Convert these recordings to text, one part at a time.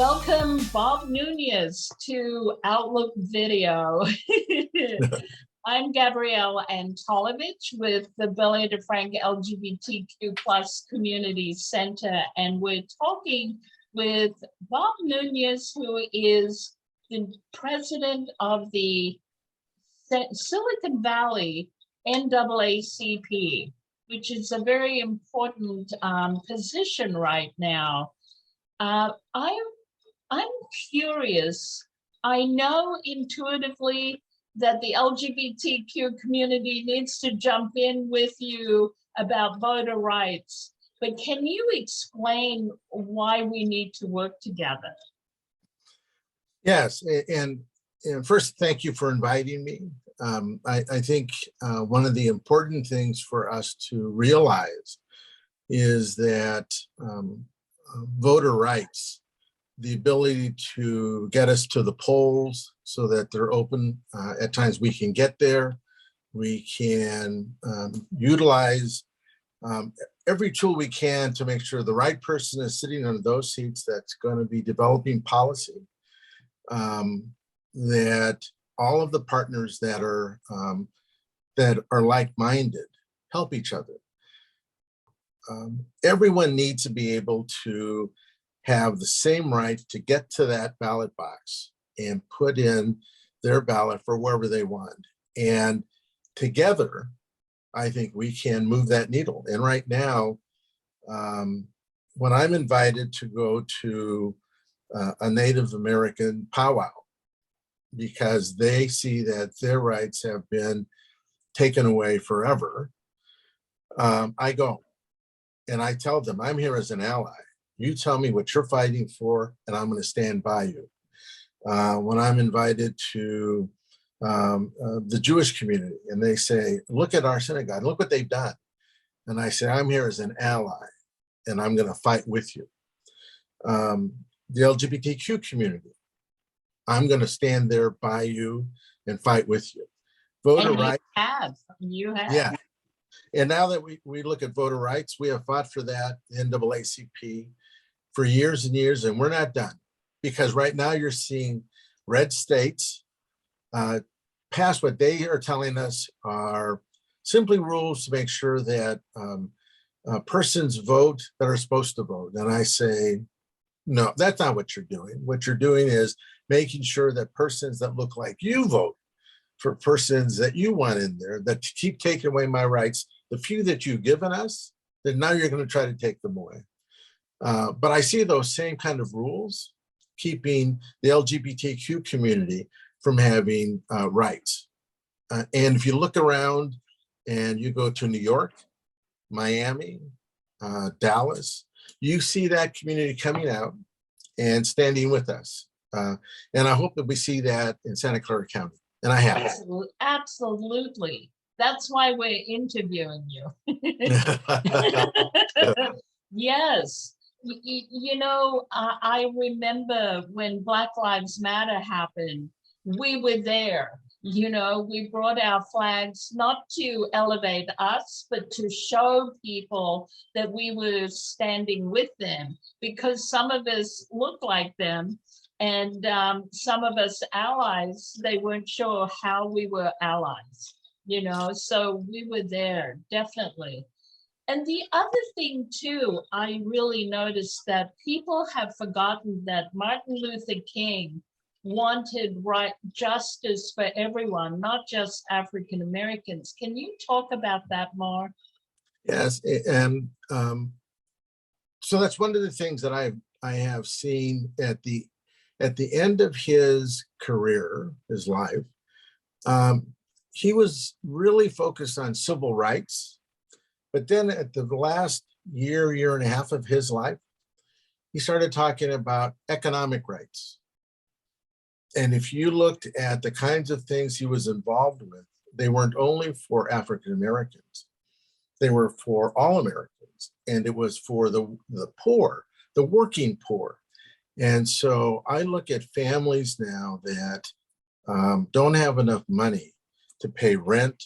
Welcome, Bob Nunez, to Outlook Video. I'm Gabrielle Antolovich with the Bella DeFrank LGBTQ plus Community Center, and we're talking with Bob Nunez, who is the president of the Silicon Valley NAACP, which is a very important position right now. I'm curious. I know intuitively that the LGBTQ community needs to jump in with you about voter rights, but can you explain why we need to work together? Yes, and first, thank you for inviting me. I think one of the important things for us to realize is that voter rights, the ability to get us to the polls so that they're open. At times we can get there. We can utilize every tool we can to make sure the right person is sitting on those seats that's going to be developing policy, that all of the partners that are like-minded help each other. Everyone needs to be able to have the same right to get to that ballot box and put in their ballot for wherever they want. And together, I think we can move that needle. And right now, when I'm invited to go to a Native American powwow, because they see that their rights have been taken away forever, I go and I tell them, I'm here as an ally. You tell me what you're fighting for, and I'm going to stand by you. When I'm invited to the Jewish community, and they say, look at our synagogue, look what they've done. And I say, I'm here as an ally, and I'm going to fight with you. The LGBTQ community, I'm going to stand there by you and fight with you. Voter rights. You have. Yeah. And now that we look at voter rights, we have fought for that, the NAACP, for years and years, and we're not done. Because right now you're seeing red states pass what they are telling us are simply rules to make sure that persons vote that are supposed to vote. And I say, no, that's not what you're doing. What you're doing is making sure that persons that look like you vote for persons that you want in there, that keep taking away my rights, the few that you've given us, then now you're going to try to take them away. But I see those same kind of rules keeping the LGBTQ community from having rights. And if you look around and you go to New York, Miami, Dallas, you see that community coming out and standing with us. And I hope that we see that in Santa Clara County. And I have. Absolutely. That's why we're interviewing you. Yes. You know, I remember when Black Lives Matter happened, we were there. You know, we brought our flags not to elevate us, but to show people that we were standing with them, because some of us look like them. And some of us allies, they weren't sure how we were allies, you know, so we were there, definitely. And the other thing too, I really noticed that people have forgotten that Martin Luther King wanted justice for everyone, not just African Americans. Can you talk about that more? Yes, and so that's one of the things that I have seen at the end of his career, his life. He was really focused on civil rights. But then at the last year and a half of his life, he started talking about economic rights. And if you looked at the kinds of things he was involved with, they weren't only for African Americans, they were for all Americans. And it was for the poor, the working poor. And so I look at families now that don't have enough money to pay rent,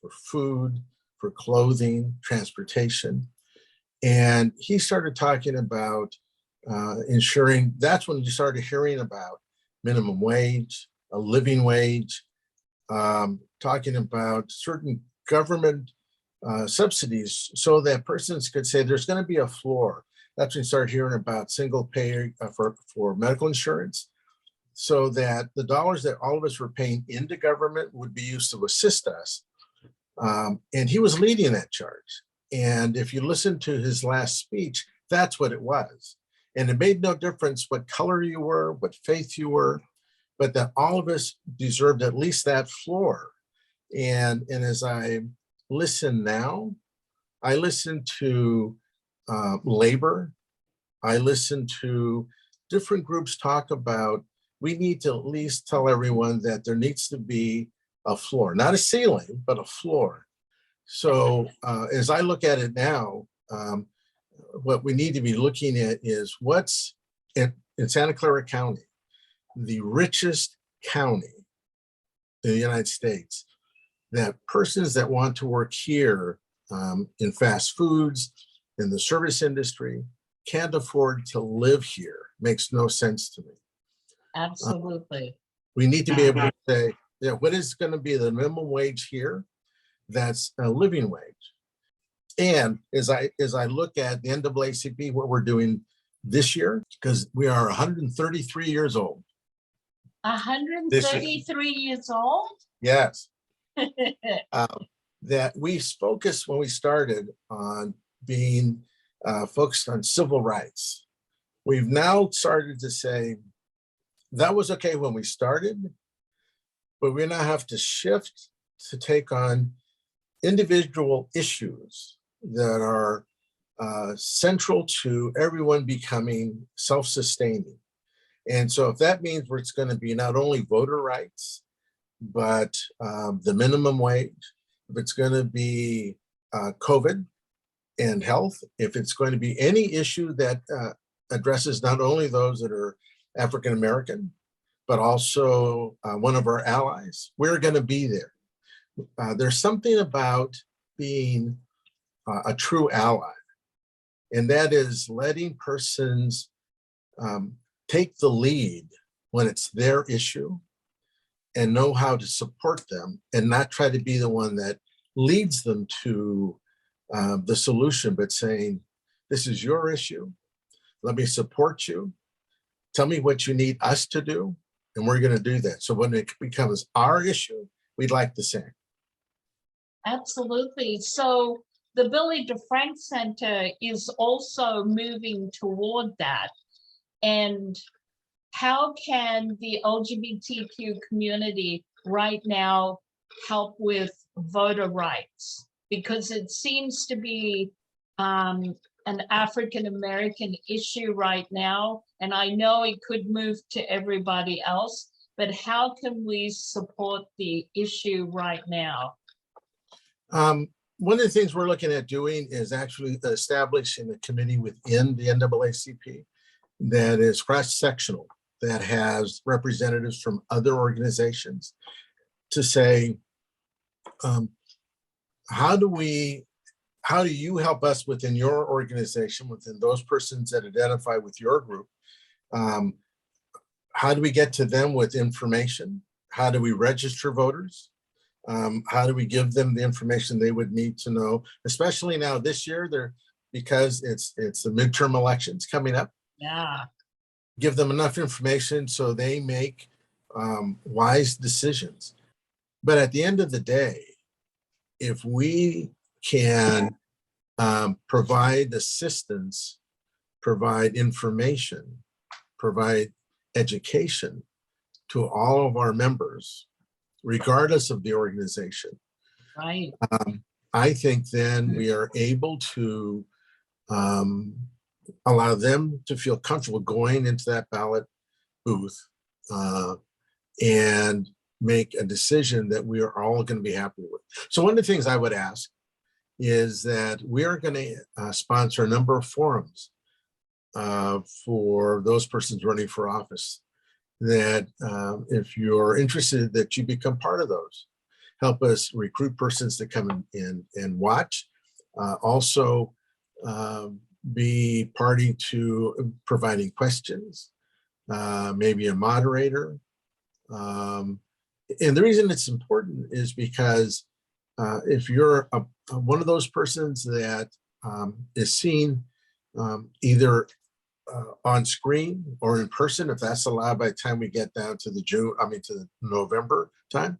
for food, for clothing, transportation. And he started talking about ensuring, that's when you started hearing about minimum wage, a living wage, talking about certain government subsidies so that persons could say there's going to be a floor. That's when you start hearing about single payer for medical insurance, so that the dollars that all of us were paying into government would be used to assist us. And he was leading that charge. And if you listen to his last speech, that's what it was. And it made no difference what color you were, what faith you were, but that all of us deserved at least that floor. And as I listen now, I listen to labor. I listen to different groups talk about, we need to at least tell everyone that there needs to be a floor, not a ceiling, but a floor. So as I look at it now, what we need to be looking at is what's in Santa Clara County, the richest county in the United States, that persons that want to work here in fast foods, in the service industry, can't afford to live here. Makes no sense to me. Absolutely. We need to be able to say, yeah, what is going to be the minimum wage here? That's a living wage. And as I look at the NAACP, what we're doing this year, because we are 133 years old. 133 years old? Yes. That we focused when we started on being focused on civil rights. We've now started to say that was okay when we started, but we now have to shift to take on individual issues that are central to everyone becoming self-sustaining. And so if that means it's going to be not only voter rights, but the minimum wage, if it's going to be COVID and health, if it's going to be any issue that addresses not only those that are African-American, but also one of our allies, we're going to be there. There's something about being a true ally, and that is letting persons take the lead when it's their issue and know how to support them and not try to be the one that leads them to the solution, but saying, this is your issue. Let me support you. Tell me what you need us to do, and we're going to do that. So when it becomes our issue, we'd like the same. Absolutely. So the Billy DeFrank Center is also moving toward that. And how can the LGBTQ community right now help with voter rights? Because it seems to be an African-American issue right now, and I know it could move to everybody else, but how can we support the issue right now? One of the things we're looking at doing is actually establishing a committee within the NAACP that is cross-sectional, that has representatives from other organizations to say, how do you help us within your organization, within those persons that identify with your group? How do we get to them with information? How do we register voters? How do we give them the information they would need to know, especially now this year, because it's the midterm elections coming up. Yeah. Give them enough information so they make wise decisions. But at the end of the day, if we can provide assistance, provide information, provide education to all of our members, regardless of the organization, right? I think then we are able to allow them to feel comfortable going into that ballot booth and make a decision that we are all going to be happy with. So one of the things I would ask is that we are going to sponsor a number of forums for those persons running for office, that if you're interested, that you become part of those. Help us recruit persons to come in and watch. Also, be party to providing questions, maybe a moderator. And the reason it's important is because if you're one of those persons that is seen either on screen or in person, if that's allowed by the time we get down to the to the November time,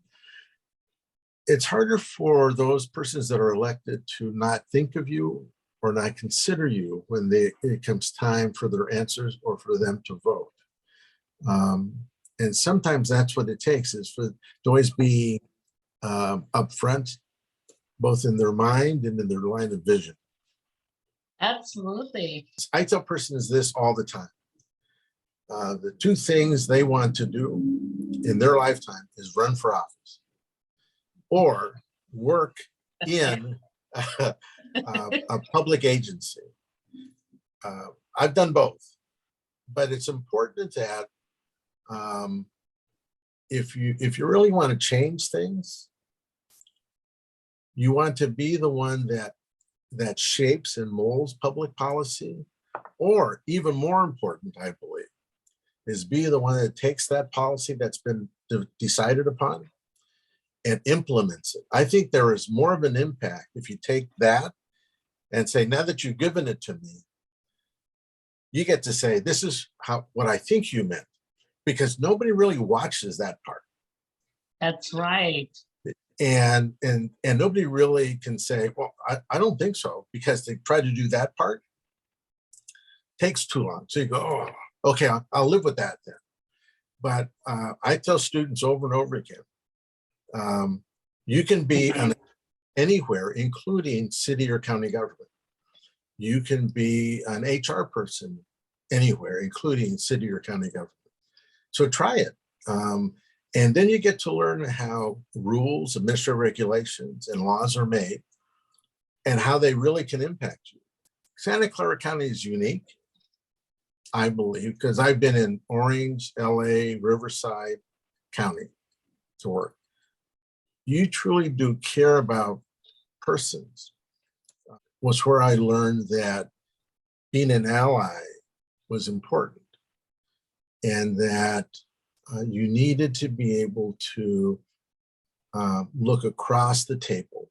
it's harder for those persons that are elected to not think of you or not consider you when it comes time for their answers or for them to vote. And sometimes that's what it takes, is to always be upfront, both in their mind and in their line of vision. Absolutely. I tell persons this all the time. The two things they want to do in their lifetime is run for office or work in a public agency. I've done both, but it's important that if you really want to change things, you want to be the one that shapes and molds public policy, or even more important, I believe, is be the one that takes that policy that's been decided upon and implements it. I think there is more of an impact if you take that and say, now that you've given it to me, you get to say, this is what I think you meant, because nobody really watches that part. That's right. And nobody really can say, well, I don't think so, because they try to do that part. Takes too long. So you go, oh, okay, I'll live with that then. But I tell students over and over again, you can be anywhere, including city or county government. You can be an HR person anywhere, including city or county government. So try it. And then you get to learn how rules, administrative regulations, and laws are made and how they really can impact you. Santa Clara County is unique, I believe, because I've been in Orange, LA, Riverside County to work. You truly do care about persons. Was where I learned that being an ally was important, and that you needed to be able to look across the table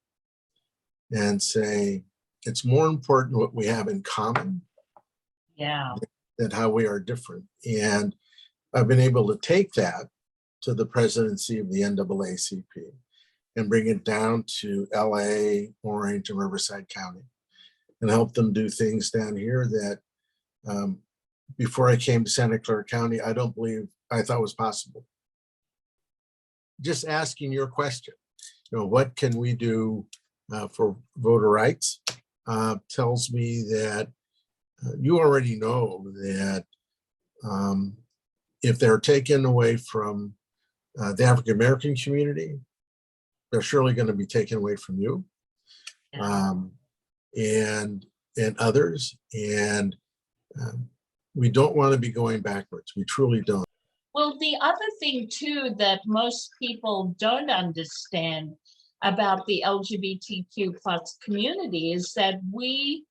and say, it's more important what we have in common than how we are different. And I've been able to take that to the presidency of the NAACP and bring it down to LA, Orange, and Riverside County, and help them do things down here that before I came to Santa Clara County, I don't believe I thought was possible. Just asking your question, what can we do for voter rights, tells me that you already know that if they're taken away from the African American community, they're surely going to be taken away from you and others. And we don't want to be going backwards. We truly don't. Well, the other thing too that most people don't understand about the LGBTQ plus community is that we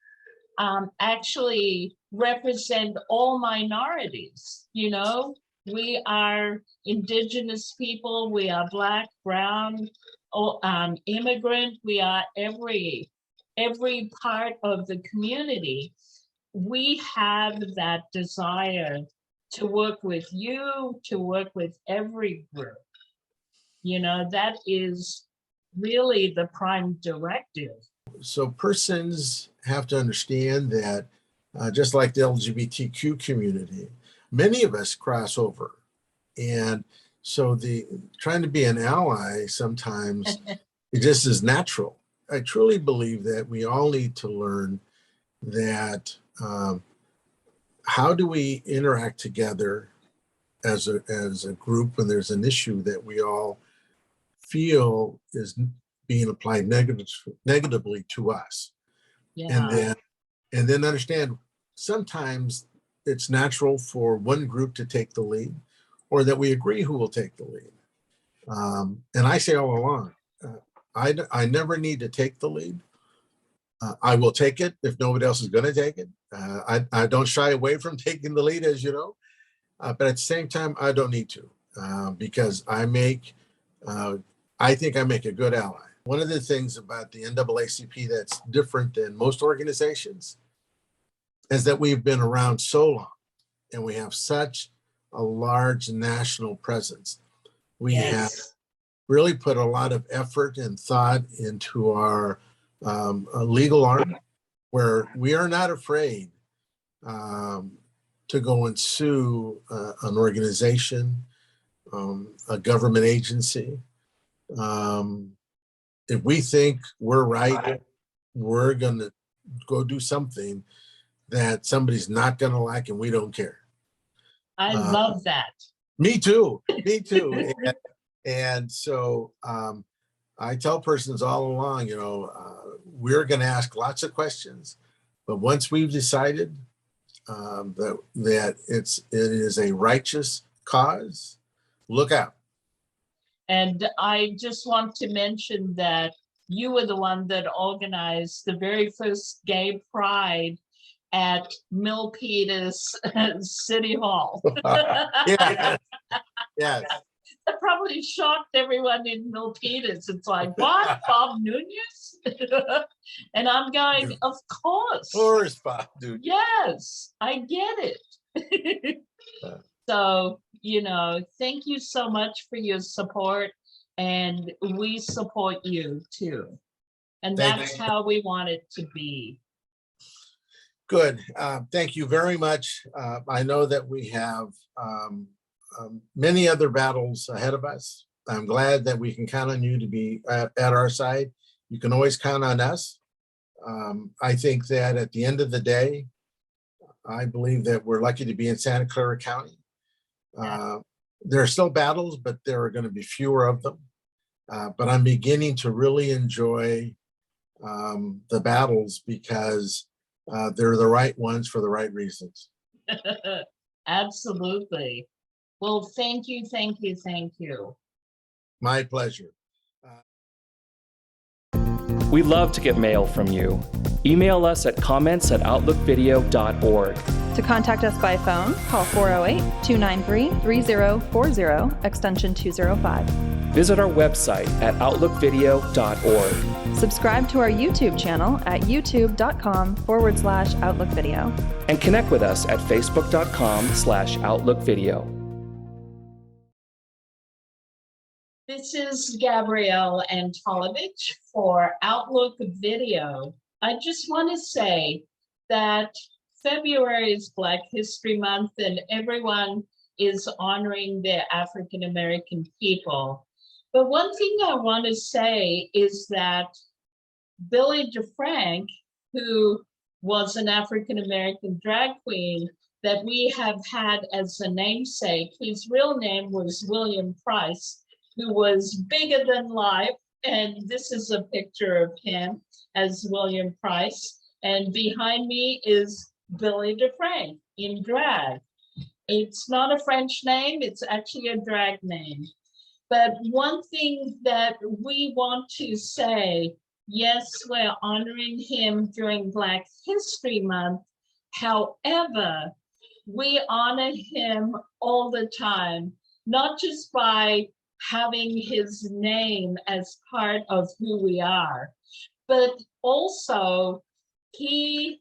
actually represent all minorities. We are Indigenous people, we are Black, brown, immigrant, we are every part of the community. We have that desire to work with you, to work with every group. That is really the prime directive. So persons have to understand that just like the LGBTQ community, many of us cross over. And so trying to be an ally sometimes it just is natural. I truly believe that we all need to learn that how do we interact together as a group when there's an issue that we all feel is being applied negatively to us. And then understand sometimes it's natural for one group to take the lead, or that we agree who will take the lead. And I say all along, I never need to take the lead. I will take it if nobody else is going to take it. I don't shy away from taking the lead, as you know, but at the same time, I don't need to because I think I make a good ally. One of the things about the NAACP that's different than most organizations is that we've been around so long and we have such a large national presence. We have really put a lot of effort and thought into our legal arm, where we are not afraid to go and sue an organization, a government agency. If we think we're right, we're going to go do something that somebody's not going to like, and we don't care. I love that. Me too. Me too. And so I tell persons all along, we're going to ask lots of questions, but once we've decided that it is a righteous cause, look out. And I just want to mention that you were the one that organized the very first gay pride at Milpitas City Hall. Yes. Yes. That probably shocked everyone in Milpitas. It's like, what, Bob Nunez? And I'm going, of course. Of course, Bob Nunez. Yes, I get it. So, thank you so much for your support, and we support you too. And that's how we want it to be. Good. Thank you very much. I know that we have many other battles ahead of us. I'm glad that we can count on you to be at our side. You can always count on us. I think that at the end of the day, I believe that we're lucky to be in Santa Clara County. There are still battles, but there are going to be fewer of them. But I'm beginning to really enjoy the battles because they're the right ones for the right reasons. Absolutely. Well, thank you, thank you, thank you. My pleasure. We love to get mail from you. Email us at comments@outlookvideo.org. To contact us by phone, call 408-293-3040, extension 205. Visit our website at outlookvideo.org. Subscribe to our YouTube channel at youtube.com/outlookvideo. And connect with us at facebook.com/outlookvideo. This is Gabrielle Antolovich for Outlook Video. I just want to say that February is Black History Month and everyone is honoring their African American people. But one thing I want to say is that Billy DeFrank, who was an African American drag queen that we have had as a namesake, his real name was William Price, who was bigger than life. And this is a picture of him as William Price. And behind me is Billy DeFrank in drag. It's not a French name, it's actually a drag name. But one thing that we want to say, yes, we're honoring him during Black History Month. However, we honor him all the time, not just by having his name as part of who we are, but also he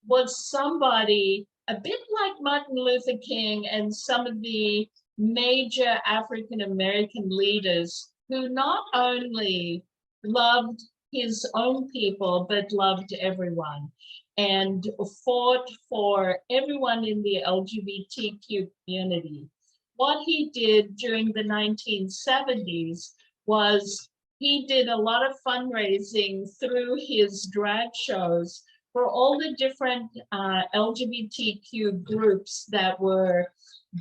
was somebody a bit like Martin Luther King and some of the major African American leaders who not only loved his own people, but loved everyone and fought for everyone in the LGBTQ community. What he did during the 1970s was he did a lot of fundraising through his drag shows for all the different LGBTQ groups that were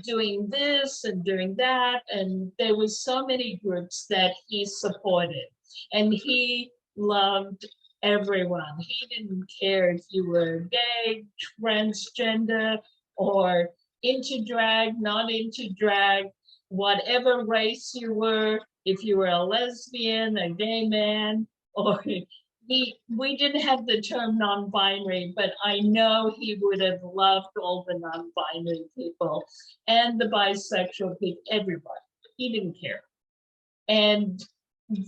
doing this and doing that. And there was so many groups that he supported. And he loved everyone. He didn't care if you were gay, transgender, or into drag, not into drag, whatever race you were, if you were a lesbian, a gay man, or we didn't have the term non-binary, but I know he would have loved all the non-binary people and the bisexual people, everybody. He didn't care. And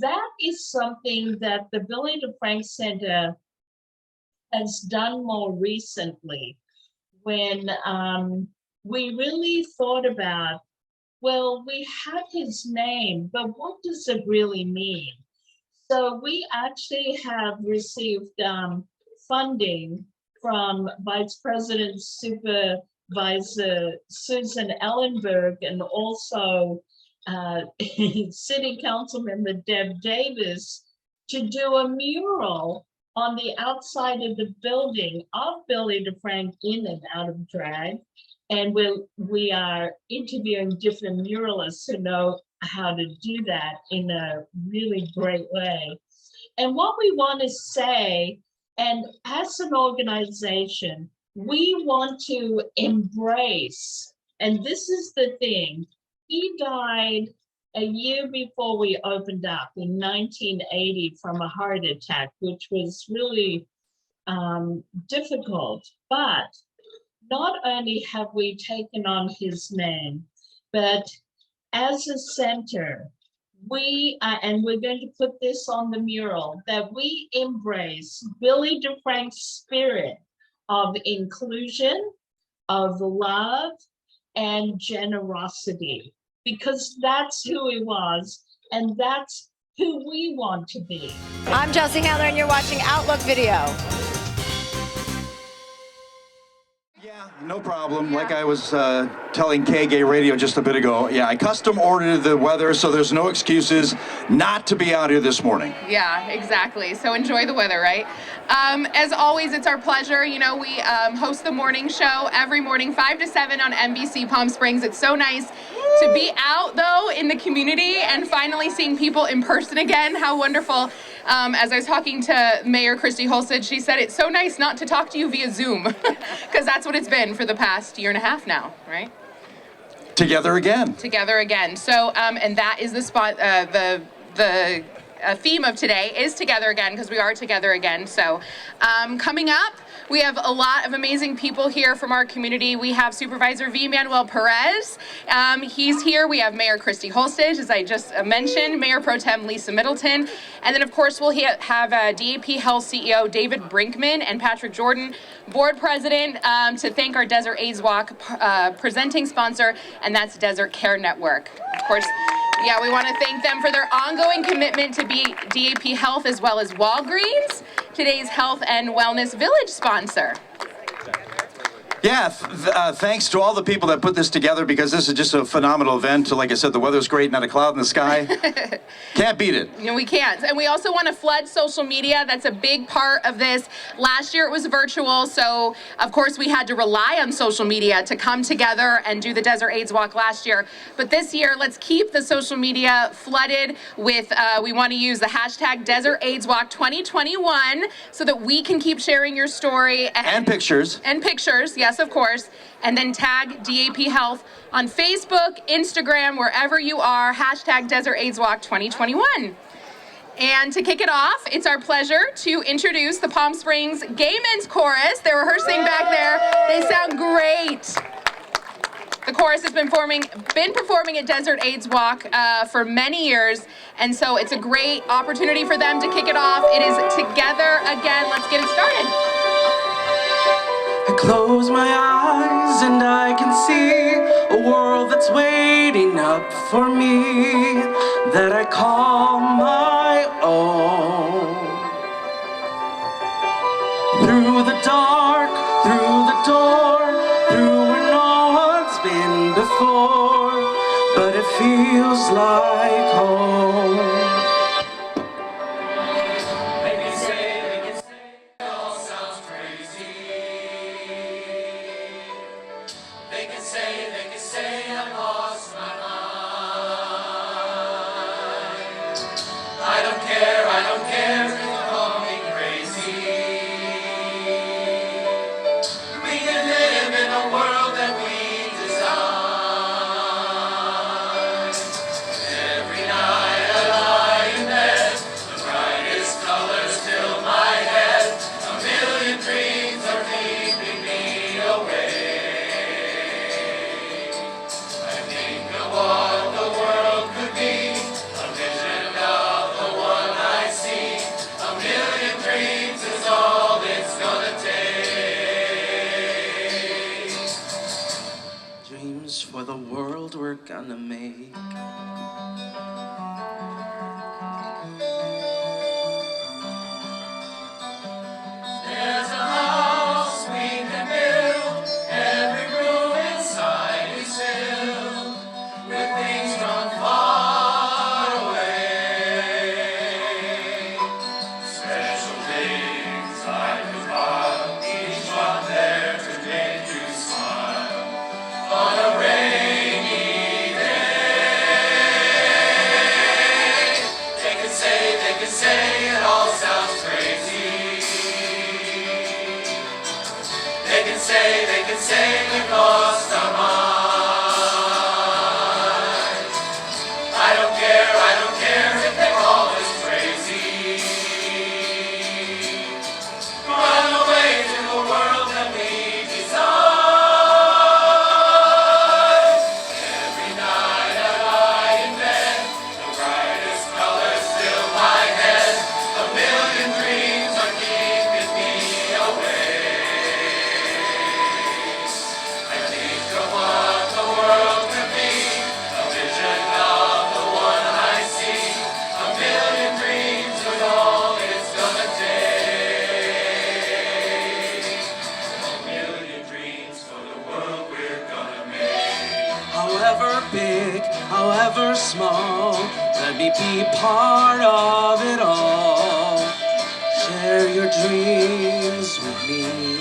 that is something that the Billy DeFrank Center has done more recently, when we really thought about, well, we have his name, but what does it really mean? So we actually have received funding from Vice President Supervisor Susan Ellenberg, and also City Council Member Deb Davis, to do a mural on the outside of the building of Billy DeFrank in and out of drag. And we are interviewing different muralists who know how to do that in a really great way. And what we want to say, and as an organization, we want to embrace, and this is the thing, he died a year before we opened up in 1980 from a heart attack, which was really difficult. But not only have we taken on his name, but as a center, we, and we're going to put this on the mural, that we embrace Billy DeFrank's spirit of inclusion, of love, and generosity, because that's who he was, and that's who we want to be. I'm Chelsea Handler, and you're watching Outlook Video. Yeah, no problem. Like I was telling KGay Radio just a bit ago, yeah, I custom ordered the weather, so there's no excuses not to be out here this morning. Yeah, exactly. So enjoy the weather, right? As always, it's our pleasure. You know, we host the morning show every morning, 5 to 7 on NBC Palm Springs. It's so nice to be out, though, in the community and finally seeing people in person again. How wonderful. As I was talking to Mayor Christy Holstead, she said it's so nice not to talk to you via Zoom, because that's what it's been for the past year and a half now, right? Together again. Together again. So, and that is the spot, the theme of today is Together Again, because we are together again. So coming up, we have a lot of amazing people here from our community. We have Supervisor V. Manuel Perez. He's here. We have Mayor Christy Holstead, as I just mentioned, Mayor Pro Tem Lisa Middleton. And then, of course, we'll have DAP Health CEO David Brinkman and Patrick Jordan, Board President, to thank our Desert AIDS Walk presenting sponsor, and that's Desert Care Network. Of course, yeah, we want to thank them for their ongoing commitment to be DAP Health as well as Walgreens, today's Health and Wellness Village sponsor. Yeah, thanks to all the people that put this together, because this is just a phenomenal event. Like I said, the weather's great, not a cloud in the sky. Can't beat it. No, we can't. And we also want to flood social media. That's a big part of this. Last year it was virtual, so of course we had to rely on social media to come together and do the Desert AIDS Walk last year. But this year, let's keep the social media flooded with, we want to use the hashtag Desert AIDS Walk 2021 so that we can keep sharing your story. And pictures. And pictures, yes, of course. And then tag DAP Health on Facebook, Instagram, wherever you are, hashtag Desert AIDS Walk 2021. And to kick it off, it's our pleasure to introduce the Palm Springs Gay Men's Chorus. They're rehearsing back there. They sound great. The chorus has been performing at Desert AIDS Walk for many years, and so it's a great opportunity for them to kick it off. It is Together Again. Let's get it started. I close my eyes and I can see a world that's waiting up for me, that I call my own. Through the dark, through the door, through where no one's been before, but it feels like home. Every night gonna make. There's a house we can build, every room inside is filled with things from far away. Special things like the bottle, each one there to make you smile on a rainy day. They can say it all sounds crazy. They can say we've lost our minds. I don't care if they call us crazy. Run away to the world that we design. Every night I lie in bed, the brightest colors fill my head. A million dreams are keeping me awake. I think of what the world could be, a vision of the one I see. A million dreams with all it's gonna take. A million dreams for the world we're gonna make. However big, however small, let me be part of it all. Share your dreams with me.